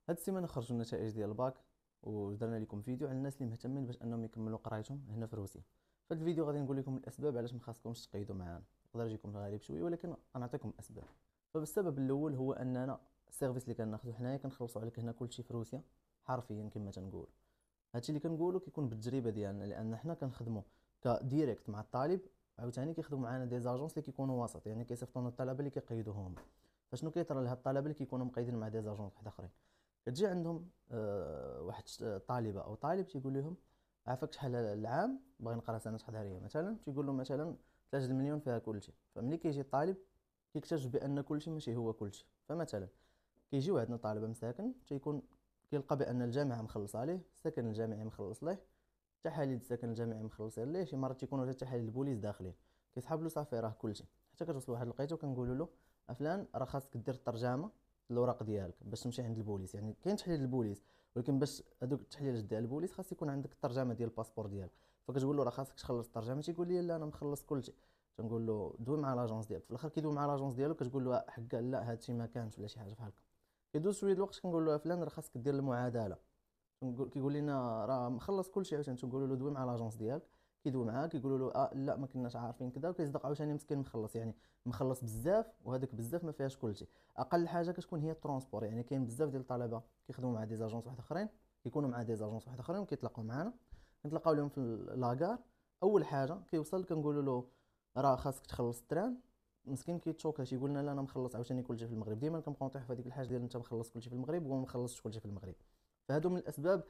هاد السيمانه خرجوا النتائج ديال الباك، ودرنا لكم فيديو على الناس اللي مهتمين باش انهم يكملوا قرايتهم هنا في روسيا. في هاد الفيديو غادي نقول لكم الاسباب علاش ما خاصكمش تقيدوا معانا. يقدر يجيكم غريب شويه ولكن غنعطيكم الاسباب. فالسبب الاول هو اننا السيرفيس اللي كناخذو حنايا كنخلصوا عليك هنا كلشي في روسيا حرفيا كما تنقول. هادشي اللي كنقولوا كيكون بالتجربه ديالنا، لان حنا كنخدموا كديريكت مع الطالب، عاوتاني كيخدموا معنا دي زاجونس اللي كيكونوا وسط، يعني كيصيفطوا لنا الطلبه اللي كيقيدوهم. فشنو كيطرى لهاد الطلبه اللي كيكونوا مقيدين مع دي زاجونس واحد اخرين؟ كتجي عندهم واحد طالبه او طالب تيقول لهم عافاك شحال العام باغي نقرا سنه تحضيريه مثلا، تيقول له مثلا 3 المليون فيها كلشي. فملي كيجي الطالب كيكتشف بان كلشي ماشي هو كلشي. فمثلا كيجيو عندنا طالبه مساكن تيكون كيلقى بان الجامعه مخلصه عليه، السكن الجامعي مخلص ليه، تحاليل السكن الجامعي مخلصين ليه، شي مرات تيكونوا حتى تحاليل البوليس داخلين. كيسحب له صافي راه كلشي، حتى كتوصل واحد لقيته كنقولوا له فلان راه خاصك دير الترجمه الاوراق ديالك باش تمشي عند البوليس. يعني كاين تحليل البوليس، ولكن باش هذوك التحليلات ديال البوليس خاص يكون عندك الترجمه ديال الباسبور ديالك. فكتقول له راه خاصك تخلص الترجمه، تيقول لي لا انا مخلص كلشي. تنقول له دوي مع لاجونس ديالك. في الاخر كيدوي مع لاجونس ديالو، كتقول له حكا لا هادشي ما كانش ولا شي حاجه بحال هكا. كيدوز شويه الوقت كنقول له فلان راه خاصك دير المعادله. كيقول لنا راه مخلص كلشي. عاوتاني تنقولوا له دوي مع لاجونس ديالك. كيدوي معاه كيقولوا له لا ما كناش عارفين كذا، وكيصدق عاوتاني مسكين مخلص، يعني مخلص بزاف، وهذاك بزاف ما فيهاش كلشي. اقل حاجه كتكون هي الترونسبور. يعني كاين بزاف ديال الطلبه كيخدموا مع دي زاجونس واحد اخرين، كيكونوا مع دي زاجونس واحد اخرين وكيتلاقاو معانا. كنتلاقاو لهم في لاكار. اول حاجه كيوصل كنقولوا له راه خاصك تخلص التران. مسكين كيتشوكا تيقول لنا لا انا مخلص عاوتاني كلشي في المغرب. ديما كنبقاو نطيحوا في هذيك الحاجه ديال انت مخلص كلشي في المغرب وما مخلصش كلشي في المغرب. فهادو من الاسباب.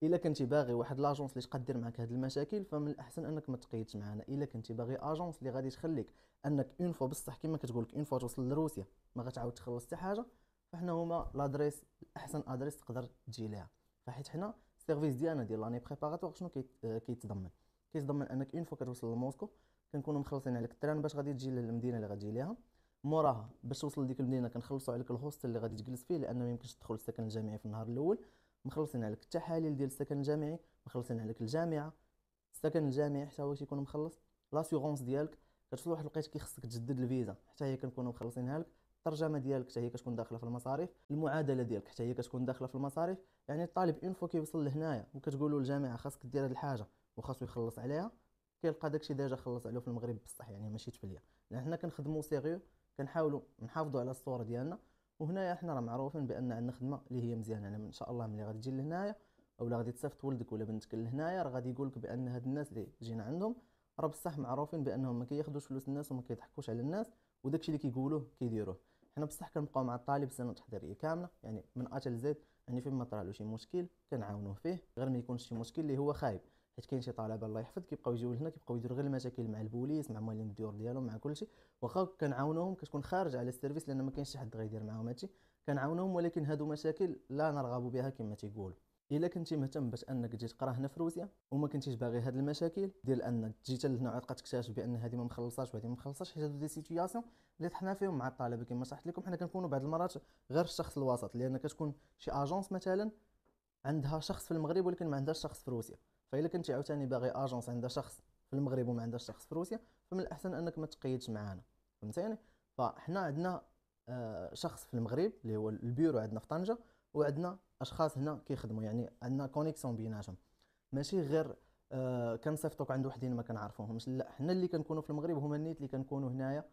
الا كنتي باغي واحد لاجونس اللي تقدر معك هاد المشاكل، فمن الاحسن انك ما تقيدش معنا. الا كنتي باغي اجونس اللي غادي تخليك انك اون فوا بصح كما كتقول لك اون فوا توصل لروسيا ما غتعاود تخلص حتى حاجه، فحنا هما لادريس احسن ادريس تقدر تجي ليها. فحيت حنا السيرفيس ديالنا ديال لاني بريباراتوار شنو كيتضمن انك اون فوا كتوصل لموسكو كنكونوا مخلصين عليك التران باش غادي تجي للمدينه اللي غتجي ليها. موراها باش توصل لديك المدينه كنخلصوا عليك الهوستل اللي غادي تجلس فيه، لان ما يمكنش تدخل السكن الجامعي في النهار الاول. مخلصين عليك التحاليل ديال السكن الجامعي، مخلصين عليك الجامعه، السكن الجامعي حتى هو تيكون مخلص. لاسيغونس ديالك كتوصل لواحد الوقيته كيخصك تجدد الفيزا، حتى هي كنكونوا مخلصينها لك. الترجمه ديالك حتى هي كتكون داخله في المصاريف، المعادله ديالك حتى هي كتكون داخله في المصاريف. يعني الطالب اون فوا كيوصل لهنايا وكتقولوا للجامعه خاصك دير هذه الحاجه وخاصو يخلص عليها، كيلقى داكشي ديجا خلص عليه في المغرب بصح، يعني ماشي تفليه. لان حنا كنخدموا سيريو، كنحاولوا نحافظوا على الصوره ديالنا. وهنايا حنا راه معروفين بان عندنا خدمه اللي هي مزيانه. يعني ان شاء الله ملي غادي تجي لهنايا اولا غادي تصيفط ولدك ولا بنتك لهنايا، راه غادي يقول لك بان هاد الناس اللي جينا عندهم راه بصح معروفين بانهم ما كياخذوش فلوس الناس وما كيضحكوش على الناس، وداكشي اللي كيقولوه كيديروه. حنا بصح كنبقاو مع الطالب سنه تحضيريه كامله، يعني من ا حتى زد. يعني فين ما طرا له شي مشكل كنعاونوه فيه، غير ما يكونش شي مشكل اللي هو خايب. حيت كاين شي طلبه الله يحفظ كيبقاو يجيو لهنا كيبقاو يديروا غير المشاكل مع البوليس مع موالين الديور ديالهم مع كلشي. واخا كنعاونوهم كتكون خارج على السيرفيس لان ما كاينش شي حد غيدير معاهم هادشي. كنعاونوهم ولكن هادو مشاكل لا نرغب بها كما تيقولوا. الا كنتي مهتم باش انك تجي تقرا هنا في روسيا وما كنتيش باغي هاد المشاكل ديال ان جيت لهنا وعاد تكتشف بان هذه ما مخلصاش وهذه ما مخلصاش، حيت هادو دي سيتوياسيون اللي طحنا فيهم مع الطلبه. كما شرحت لكم حنا كنكونوا بعض المرات غير الشخص الوسط، لان كتكون شي اجونس مثلا عندها شخص في المغرب ولكن ما عندهاش شخص في روسيا. فاذا كنتي عاوتاني باغي اجونس عندها شخص في المغرب وما عندهاش شخص في روسيا، فمن الاحسن انك ما تقيدش معانا. فهمتيني؟ فاحنا عندنا شخص في المغرب اللي هو البيرو عندنا في طنجة، وعندنا اشخاص هنا كيخدموا، يعني عندنا كونيكسيون بيناتهم. ماشي غير كنصيفطوك عند وحدين ما كنعرفوهمش، لا حنا اللي كنكونوا في المغرب هما النيت اللي كنكونوا هنايا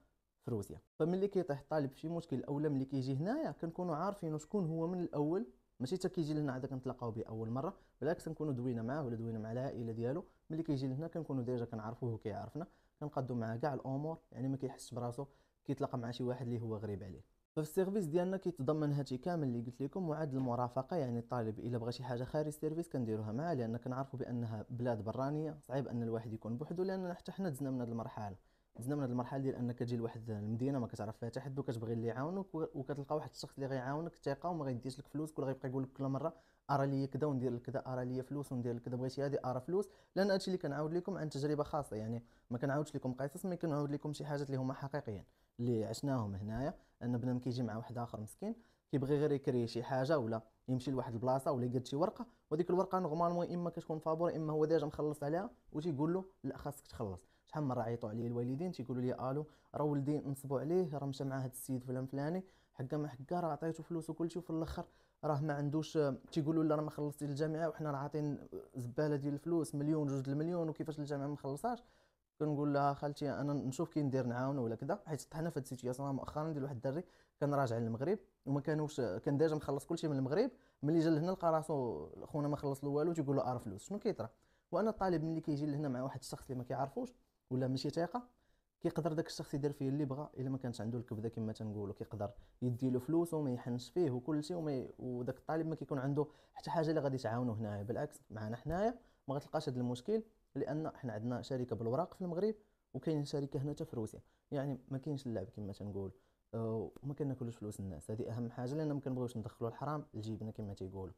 في روسيا. فملي كيطيح الطالب في شي مشكل اولا ملي كيجي هنايا كنكونوا عارفين شكون هو من الاول. ماشي حتى كيجي لهنا عاد كنتلاقاو به اول مره، بالعكس كنكونوا دوينا معاه ولا دوينا مع العائله ديالو. ملي كيجي لهنا كنكونوا ديجا كنعرفوه وكيعرفنا، كنقادو معاه كاع الامور، يعني ما كيحسش براسو كيتلاقى مع شي واحد اللي هو غريب عليه. ففي السيرفيس ديالنا كيتضمن هادشي كامل اللي قلت لكم، وعاد المرافقه. يعني الطالب الا بغى شي حاجه خارج السيرفيس كنديروها معاه، لان كنعرفوا بانها بلاد برانيه صعيب ان الواحد يكون بوحدو. لان حتى حنا دزنا من هذه المرحله، دزنا من هذه المرحله ديال انك تجي لواحد المدينه ما كتعرف فيها حتى حد وكتبغي اللي يعاونك، وكتلقى واحد الشخص اللي غيعاونك ثقه وما غيديش لك فلوس، ولا غيبقى يقول لك كل مره ارى لي كذا وندير لك كذا، ارى لي فلوس وندير لك كذا، بغيتي هذه ارى فلوس. لان هادشي اللي كنعاود لكم عن تجربه خاصه، يعني ما كنعاودش لكم قصص، مي كنعاود لكم شي حاجات اللي هما حقيقيين اللي عشناهم هنايا. ان بنادم كيجي مع واحد اخر مسكين كيبغي غير يكري شي حاجه ولا يمشي لواحد البلاصه ولا يقاد شي ورقه، وديك الورقه نورمالمون اما كتكون فابور اما هو ديجا مخلص عليها، وتيقول له لا خاصك تخلص. شحال من مره عيطوا عليه الوالدين تيقولوا لي الو راه ولدي نصبوا عليه، راه مشى مع هذا السيد فلان فلاني، حكا ما حكا راه عطيته فلوس وكلشي، وفي الاخر راه ما عندوش، تيقولوا لا راه ما خلصتيش الجامعه وحنا راه عاطين زباله ديال الفلوس مليون جوج المليون وكيفاش الجامعه ما خلصهاش. كنقول لها خالتي انا نشوف كي ندير نعاونو ولا كذا، حيت حنا في هاد السيتوياسيون مؤخرا ديال واحد الدري كان راجع للمغرب وما كانوش، كان ديجا مخلص كلشي من المغرب. ملي جا لهنا لقى راسو خونا ما خلص له والو، تيقول له ار فلوس شنو كيطرا. وانا الطالب ملي كيجي لهنا مع واحد الشخص اللي ما كيعرفوش ولا ماشي ثقه، كيقدر داك الشخص يدير فيه اللي بغى الا ما كانش عنده الكبده كما تنقولوا. كيقدر يدي له فلوس وما يحنش فيه وكل شيء وداك الطالب ما كيكون عنده حتى حاجه اللي غادي تعاونو هنايا. بالعكس معنا حنايا ما غتلقاش هذا المشكل، لان حنا عندنا شركه بالوراق في المغرب وكاين شركه هنا حتى في روسيا. يعني ما كاينش اللعب كما تنقول. وما كناكلوش فلوس الناس، هذه اهم حاجه، لان ما كنبغيوش ندخلوا الحرام لجيبنا كما تيقولوا.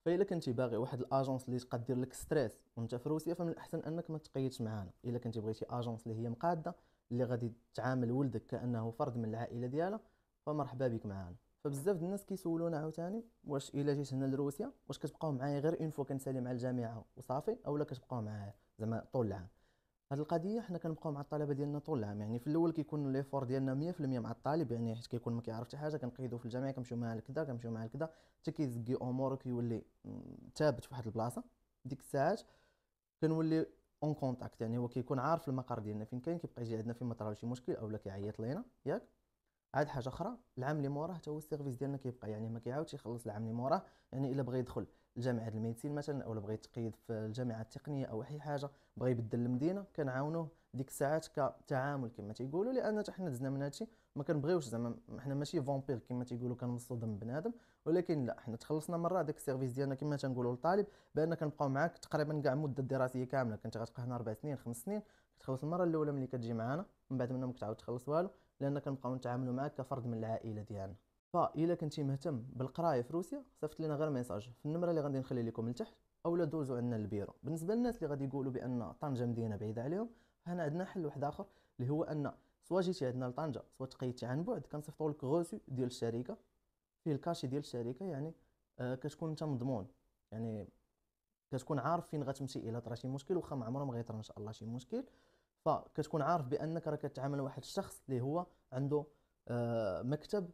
فاذا كنتي باغي واحد الاجونس اللي تقدر دير لك ستريس وانت في روسيا، فمن الاحسن انك ما تقيدش معانا. الا كنتي بغيتي اجونس اللي هي مقاده، اللي غادي تعامل ولدك كانه فرد من العائله ديالها، فمرحبا بك معانا. فبزاف د الناس كيسولونا عاوتاني واش الا جيت هنا لروسيا واش كتبقاو معايا غير اون فوا كنسالي مع الجامعه وصافي، اولا كتبقاو معايا زعما طول العام. هاد القضيه حنا كنبقاو مع الطلبه ديالنا طول العام. يعني في الاول كيكون ليفور ديالنا 100% مع الطالب، يعني حيت كيكون ما كيعرف حتى حاجه كنقيدو في الجامعه كنمشيو معاه لكذا كنمشيو معاه لكذا حتى كيزكي اموره كيولي ثابت في واحد البلاصه. ديك الساعات كنولي اون كونتاكت، يعني هو كيكون عارف المقر ديالنا فين كاين، كيبقى يجي عندنا فين ما طرا شي مشكل اولا كيعيط لينا ياك. عاد حاجه اخرى، العام اللي موراه حتى هو السيرفيس ديالنا كيبقى، يعني ما كيعاودش يخلص العام اللي موراه. يعني الا بغى يدخل الجامعه الميديسين مثلا، اولا بغى يتقيد في الجامعه التقنيه او اي حاجه، بغى يبدل المدينه، كنعاونوه ديك الساعات كتعامل كما تيقولوا. لان حتى حنا دزنا من هادشي، ما كنبغيوش زعما، حنا ماشي فامبير كما تيقولوا كنمصوا دم بنادم، ولكن لا، حنا تخلصنا مره داك السيرفيس ديالنا كما تنقولوا للطالب، بان كنبقاو معاك تقريبا كاع المده الدراسيه كامله. كنت غتبقى هنا 4 سنين 5 سنين، كتخلص المره الاولى ملي كتجي معانا، من بعد منها ما كتعاود تخلص والو، لان كنبقاو نتعاملوا معاك كفرد من العائله ديالنا. فاذا كنتي مهتم بالقرايه في روسيا، صيفط لنا غير ميساج في النمره اللي غادي نخلي لكم لتحت، اولا دوزوا عندنا للبيرو. بالنسبه للناس اللي غادي يقولوا بان طنجه مدينه بعيده عليهم، فهنا عندنا حل واحد اخر، اللي هو ان سوا جيتي عندنا لطنجه سوا تقيدتي عن بعد، كنصيفطوا لك غوسو ديال الشركه فيه الكاشي ديال الشركه. يعني كتكون انت مضمون، يعني كتكون عارف فين غتمشي الا طرا شي مشكل، واخا ما عمره ما غيطرا ان شاء الله شي مشكل. فكتكون عارف بانك راه كتعامل مع واحد الشخص اللي هو عنده مكتب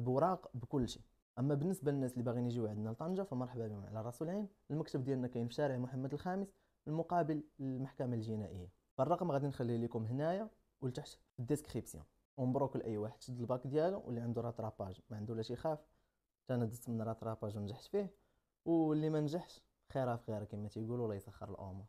بوراق بكل شيء. اما بالنسبه للناس اللي باغيين يجيو عندنا لطنجه، فمرحبا بهم على راس العين. المكتب ديالنا كاين في شارع محمد الخامس المقابل للمحكمه الجنائيه. فالرقم غادي نخليه لكم هنايا ولتحت في الديسكريبسيون. ومبروك لاي واحد شد الباك ديالو واللي عنده راتراباج ما عنده لا شي خاف. انا دزت من راتراباج ونجحت فيه، واللي ما نجحش خيرها في خيرها كما تيقولوا، الله يسخر الامور.